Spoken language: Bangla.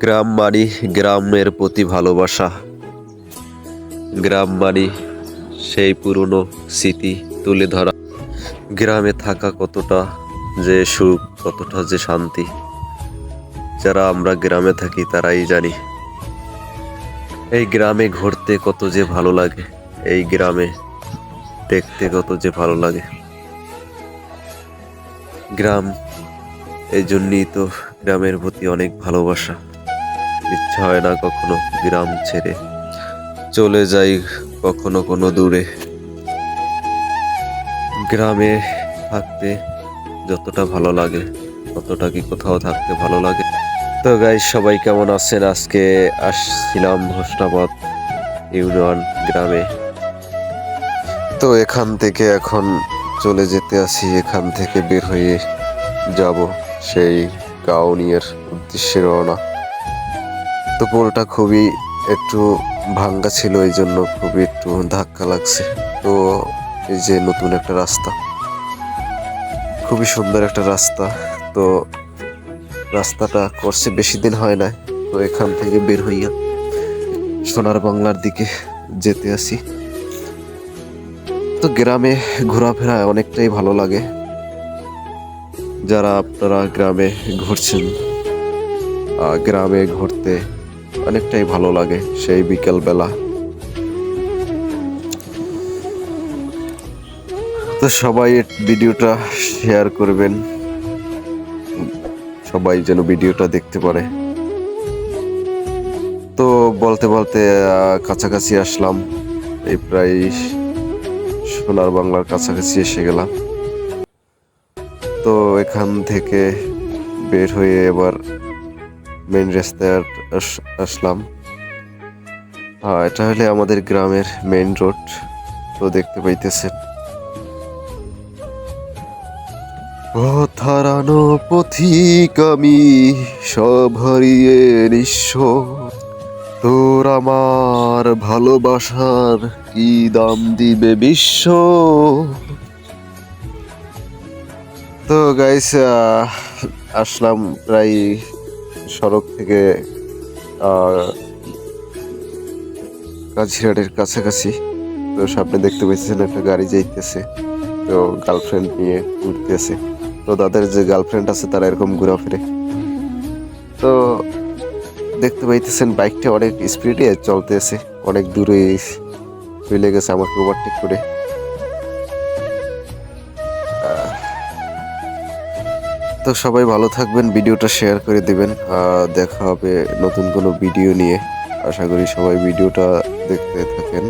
গ্রাম মানি গ্রামের প্রতি ভালোবাসা। গ্রাম মানি সেই পুরনো স্মৃতি তুলে ধরা। গ্রামে থাকা কতটা যে সুখ, কতটা যে শান্তি, যারা আমরা গ্রামে থাকি তারাই জানি। এই গ্রামে ঘুরতে কত যে ভালো লাগে, এই গ্রামে দেখতে কত যে ভালো লাগে। গ্রাম, এই জন্যই তো গ্রামের প্রতি অনেক ভালোবাসা। ইচ্ছা হয় না কখনো গ্রাম ছেড়ে চলে যাই কখনো কোনো দূরে। গ্রামে থাকতে যতটা ভালো লাগে ততটা কি কোথাও থাকতে ভালো লাগে? তো গাইস, সবাই কেমন আছেন? আজকে আসছিলাম হোসনাবাদ ইউনিয়ন গ্রামে। তো এখান থেকে এখন চলে যেতে আসি, এখান থেকে বের হয়ে যাব সেই গাউনিয়ার উদ্দেশ্যে রওনা। তো পোলটা খুবই একটু ভাঙ্গা ছিল, এই জন্য খুবই একটু ধাক্কা লাগছে। তো এই যে নতুন একটা রাস্তা, খুবই সুন্দর একটা রাস্তা। তো রাস্তাটা করছে বেশি দিন হয় না। তো এখান থেকে বের হইয়া সোনার বাংলার দিকে যেতে আসি। তো গ্রামে ঘোরাফেরা অনেকটাই ভালো লাগে। যারা আপনারা গ্রামে ঘুরছেন, গ্রামে ঘুরতে অনেকটাই ভালো লাগে সেই বিকেল বেলা। তো সবাই ভিডিওটা শেয়ার করবেন, সবাই যেন ভিডিওটা দেখতে পারে। তো বলতে বলতে কাছাকাছি আসলাম, এই প্রায় সোনার বাংলার কাছাকাছি এসে গেলাম। তো এখান থেকে বের হয়ে এবার মেইন রাস্তায় আসলাম। এটা হলে আমাদের গ্রামের মেইন রোড। তো দেখতে পাইতেছেন, হারানো পথিক আমি, সব হারিয়ে নিঃস্ব, তোর আমার ভালোবাসার কি দাম দিবে বিশ্ব। তো গাইস, আসলাম প্রায় সড়ক থেকে কাজিরাটের কাছাকাছি। তো সামনে দেখতে পাইতেছেন একটা গাড়ি যাইতেছে, তো গার্লফ্রেন্ড নিয়ে ঘুরতেছে। তো তাদের যে গার্লফ্রেন্ড আছে তারা এরকম ঘোরাফিরে। তো দেখতে পাইতেছেন বাইকটা অনেক স্পিডে চলতেছে, অনেক দূরে চলে গেছে আমাকে ওভারটেক করে। তো সবাই ভালো থাকবেন, ভিডিওটা শেয়ার করে দিবেন। দেখা হবে নতুন কোনো ভিডিও নিয়ে। আশা করি সবাই ভিডিওটা দেখতে থাকেন।